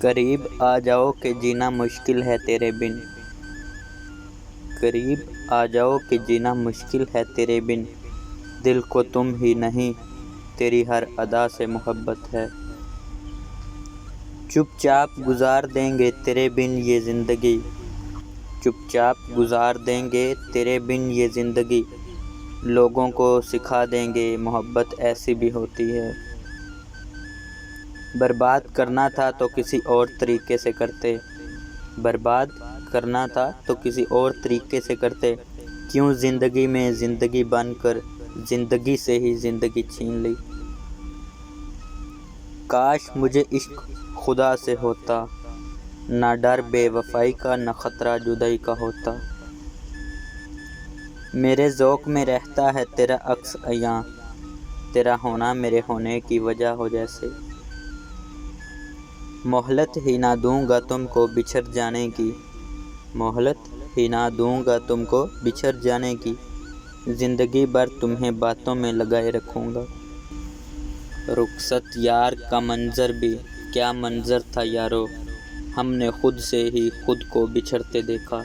قریب آ جاؤ کہ جینا مشکل ہے تیرے بن، قریب آ جاؤ کہ جینا مشکل ہے تیرے بن، دل کو تم ہی نہیں تیری ہر ادا سے محبت ہے۔ چپ چاپ گزار دیں گے تیرے بن یہ زندگی، چپ چاپ گزار دیں گے تیرے بن یہ زندگی، لوگوں کو سکھا دیں گے محبت ایسی بھی ہوتی ہے۔ برباد کرنا تھا تو کسی اور طریقے سے کرتے، برباد کرنا تھا تو کسی اور طریقے سے کرتے، کیوں زندگی میں زندگی بن کر زندگی سے ہی زندگی چھین لی۔ کاش مجھے عشق خدا سے ہوتا، نہ ڈر بے وفائی کا نہ خطرہ جدائی کا ہوتا۔ میرے ذوق میں رہتا ہے تیرا عکس عیاں، تیرا ہونا میرے ہونے کی وجہ ہو جیسے۔ مہلت ہی نہ دوں گا تم کو بچھڑ جانے کی، مہلت ہی نہ دوں گا تم کو بچھڑ جانے کی، زندگی بھر تمہیں باتوں میں لگائے رکھوں گا۔ رخصت یار کا منظر بھی کیا منظر تھا یارو، ہم نے خود سے ہی خود کو بچھڑتے دیکھا۔